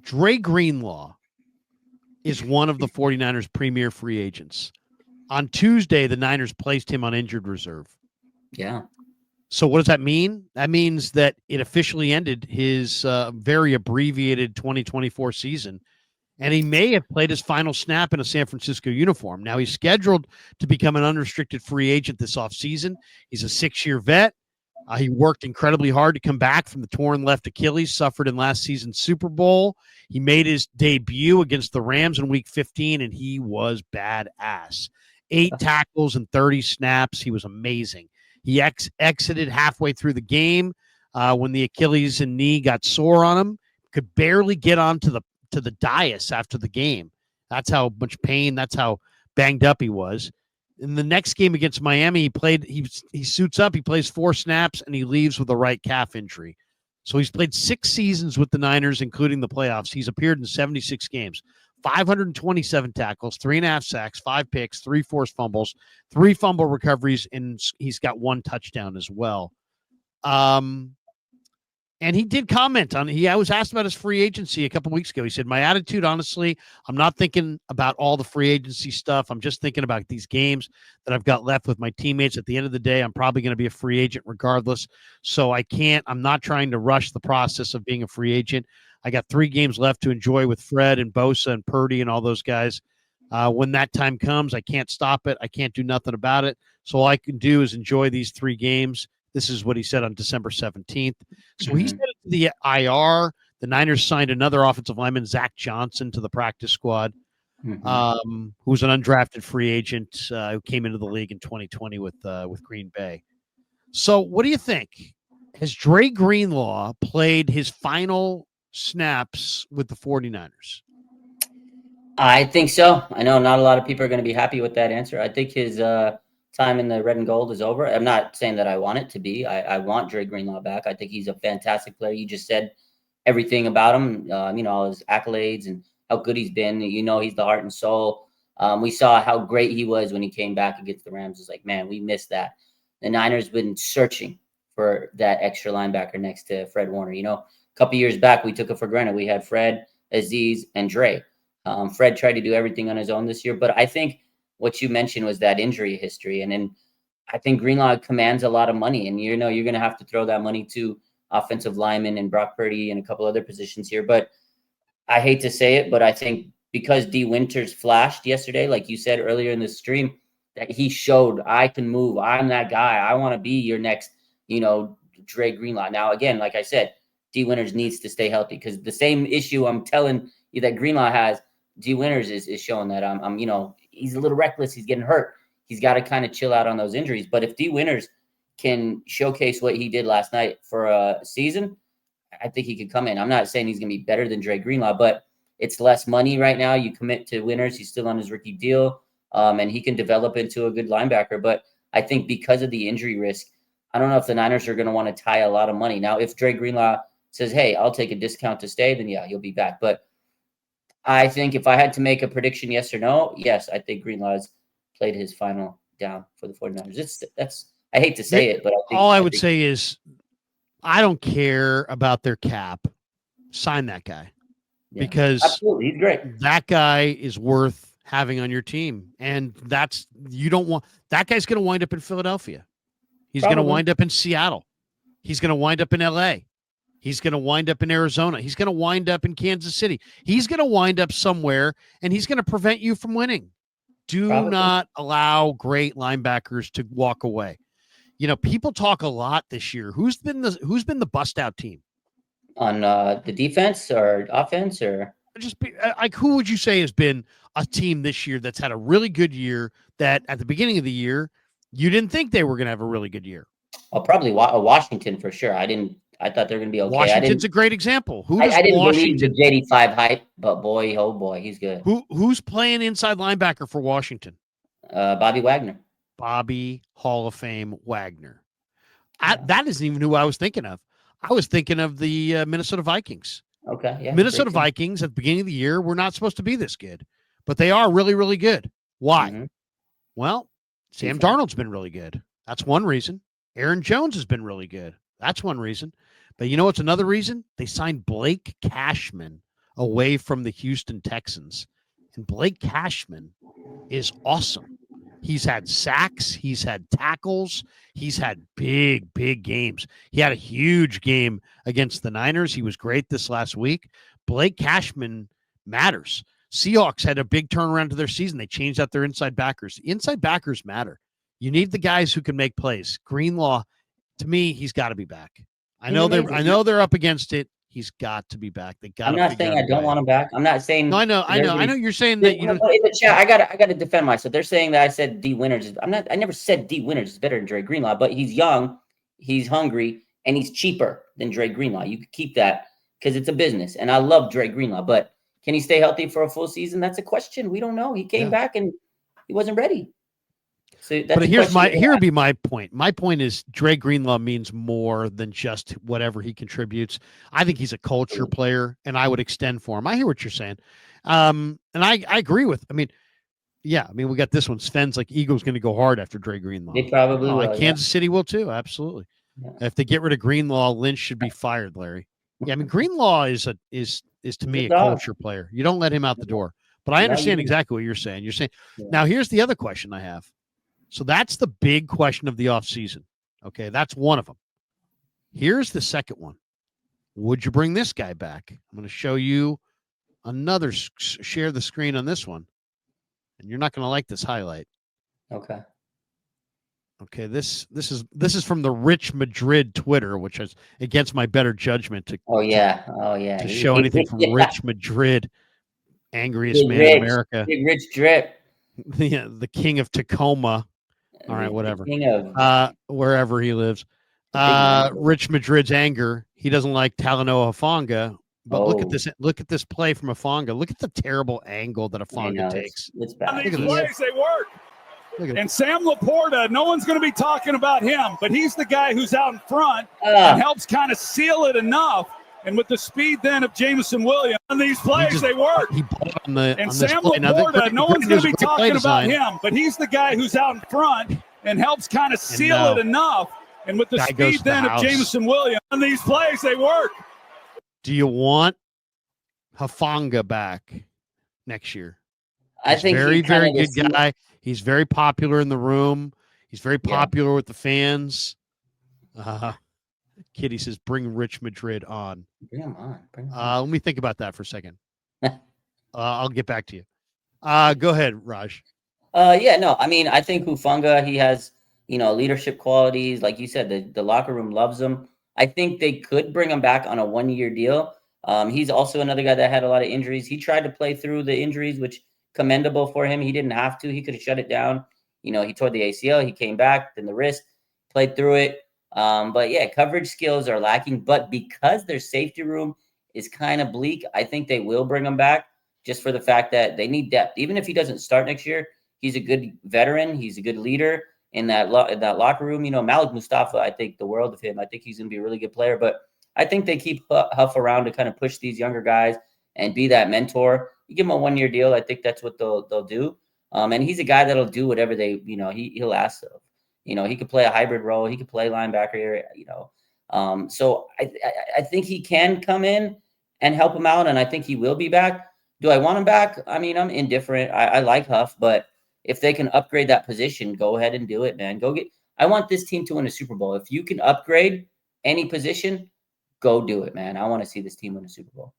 Dre Greenlaw is one of the 49ers' premier free agents. On Tuesday, the Niners placed him on injured reserve. Yeah. So what does that mean? That means that it officially ended his very abbreviated 2024 season, and he may have played his final snap in a San Francisco uniform. Now, he's scheduled to become an unrestricted free agent this offseason. He's a 6-year vet. He worked incredibly hard to come back from the torn left Achilles suffered in last season's Super Bowl. He made his debut against the Rams in Week 15, and he was badass. 8 tackles and 30 snaps. He was amazing. He exited halfway through the game when the Achilles and knee got sore on him. Could barely get onto the dais after the game. That's how much pain. That's how banged up he was. In the next game against Miami, he suits up, he plays 4 snaps, and he leaves with a right calf injury. So he's played 6 seasons with the Niners, including the playoffs. He's appeared in 76 games, 527 tackles, 3.5 sacks, 5 picks, 3 forced fumbles, 3 fumble recoveries, and he's got 1 touchdown as well. And he did comment on I was asked about his free agency a couple weeks ago. He said, my attitude, honestly, I'm not thinking about all the free agency stuff. I'm just thinking about these games that I've got left with my teammates. At the end of the day, I'm probably going to be a free agent regardless. So I'm not trying to rush the process of being a free agent. I got 3 games left to enjoy with Fred and Bosa and Purdy and all those guys. When that time comes, I can't stop it. I can't do nothing about it. So all I can do is enjoy these 3 games. This is what he said on December 17th. So he said it to the IR. The Niners signed another offensive lineman, Zach Johnson, to the practice squad, who's an undrafted free agent who came into the league in 2020 with Green Bay. So what do you think? Has Dre Greenlaw played his final snaps with the 49ers? I think so. I know not a lot of people are going to be happy with that answer. I think his time in the red and gold is over. I'm not saying that I want it to be. I want Dre Greenlaw back. I think he's a fantastic player. You just said everything about him, all his accolades and how good he's been. He's the heart and soul. We saw how great he was when he came back against the Rams. It's like, man, we missed that. The Niners been searching for that extra linebacker next to Fred Warner. A couple years back, we took it for granted. We had Fred, Aziz, and Dre. Fred tried to do everything on his own this year, but I think what you mentioned was that injury history. And then I think Greenlaw commands a lot of money, and you're going to have to throw that money to offensive linemen and Brock Purdy and a couple other positions here. But I hate to say it, but I think because D. Winters flashed yesterday, like you said earlier in the stream, that he showed I can move. I'm that guy. I want to be your next, Dre Greenlaw. Now, again, like I said, D. Winters needs to stay healthy because the same issue I'm telling you that Greenlaw has, D. Winters is showing that I'm he's a little reckless. He's getting hurt. He's got to kind of chill out on those injuries. But if D. Winters can showcase what he did last night for a season, I think he could come in. I'm not saying he's going to be better than Dre Greenlaw, but it's less money right now. You commit to Winters. He's still on his rookie deal, and he can develop into a good linebacker. But I think because of the injury risk, I don't know if the Niners are going to want to tie a lot of money. Now, if Dre Greenlaw says, hey, I'll take a discount to stay, then yeah, he'll be back. But I think if I had to make a prediction, yes or no, yes, I think Greenlaw's played his final down for the 49ers. I hate to say it, but I would say is I don't care about their cap. Sign that guy because absolutely, he's great. That guy is worth having on your team, and you don't want that guy's going to wind up in Philadelphia. He's going to wind up in Seattle. He's going to wind up in LA. He's going to wind up in Arizona. He's going to wind up in Kansas City. He's going to wind up somewhere, and he's going to prevent you from winning. Do not allow great linebackers to walk away. People talk a lot this year. Who's been the bust out team on the defense or offense, or who would you say has been a team this year that's had a really good year that at the beginning of the year you didn't think they were going to have a really good year? Oh, probably Washington for sure. I thought they were going to be okay. Washington's a great example. I didn't believe the JD5 hype, but boy, oh boy, he's good. Who's playing inside linebacker for Washington? Bobby Wagner. Bobby Hall of Fame Wagner. That isn't even who I was thinking of. I was thinking of the Minnesota Vikings. Okay, yeah. Minnesota Vikings at the beginning of the year were not supposed to be this good, but they are really, really good. Why? Mm-hmm. Well, Sam Darnold's been really good. That's one reason. Aaron Jones has been really good. That's one reason. But you know what's another reason? They signed Blake Cashman, away from the Houston Texans. And Blake Cashman is awesome. He's had sacks. He's had tackles. He's had big, big games. He had a huge game against the Niners. He was great this last week. Blake Cashman matters. Seahawks had a big turnaround to their season. They changed out their inside backers. Inside backers matter. You need the guys who can make plays. Greenlaw, to me, he's got to be back. I know they're up against it. He's got to be back. They got. I'm not saying I don't want him back. I'm not saying. No, I know. You're saying that you don't. In the chat, I gotta defend myself. They're saying that I said D Winters. I never said D Winters is better than Dre Greenlaw, but he's young, he's hungry, and he's cheaper than Dre Greenlaw. You can keep that because it's a business, and I love Dre Greenlaw, but can he stay healthy for a full season? That's a question. We don't know. He came back and he wasn't ready. So that's here would be my point. My point is Dre Greenlaw means more than just whatever he contributes. I think he's a culture player, and I would extend for him. I hear what you're saying. And I agree with, we got this one. Sven's like, Eagles going to go hard after Dre Greenlaw. They probably will. Kansas City will too. Absolutely. Yeah. If they get rid of Greenlaw, Lynch should be fired, Larry. Yeah, Greenlaw is to me a culture player. You don't let him out the door. But I understand exactly what you're saying. You're saying now here's the other question I have. So that's the big question of the offseason. Okay, that's one of them. Here's the second one. Would you bring this guy back? I'm going to show you another. Share the screen on this one. And you're not going to like this highlight. Okay. Okay, this is from the Rich Madrid Twitter, which is against my better judgment to to show anything from Rich Madrid, angriest man in America. Big Rich Drip. The king of Tacoma. All right, whatever. Wherever he lives. Rich Madrid's anger. He doesn't like Talanoa Hufanga. But look at this. Look at this play from Hufanga. Look at the terrible angle that Hufanga takes. It's bad. These plays, they work. And Sam Laporta, no one's going to be talking about him, but he's the guy who's out in front and helps kind of seal it enough. And with the speed then of Jameson Williams, on these plays, they work. And Sam Laporta, no one's going to be talking about him, but he's the guy who's out in front and helps kind of seal it enough. And with the speed then of Jameson Williams, on these plays, they work. Do you want Hufanga back next year? I think very good guy. He's very popular in the room. He's very popular with the fans. Kitty says, bring Rich Madrid on. Bring him on. Let me think about that for a second. I'll get back to you. Go ahead, Raj. I think Hufanga, he has, leadership qualities. Like you said, the locker room loves him. I think they could bring him back on a 1-year deal. He's also another guy that had a lot of injuries. He tried to play through the injuries, which commendable for him. He didn't have to. He could have shut it down. He tore the ACL. He came back, then the wrist, played through it. Coverage skills are lacking. But because their safety room is kind of bleak, I think they will bring him back just for the fact that they need depth. Even if he doesn't start next year, he's a good veteran. He's a good leader in that locker room. Malik Mustafa, I think the world of him. I think he's going to be a really good player. But I think they keep Huff around to kind of push these younger guys and be that mentor. You give him a 1-year deal. I think that's what they'll do. And he's a guy that'll do whatever he'll ask of. He could play a hybrid role. He could play linebacker. So I think he can come in and help him out, and I think he will be back. Do I want him back? I'm indifferent. I like Huff, but if they can upgrade that position, go ahead and do it, man. I want this team to win a Super Bowl. If you can upgrade any position, go do it, man. I want to see this team win a Super Bowl.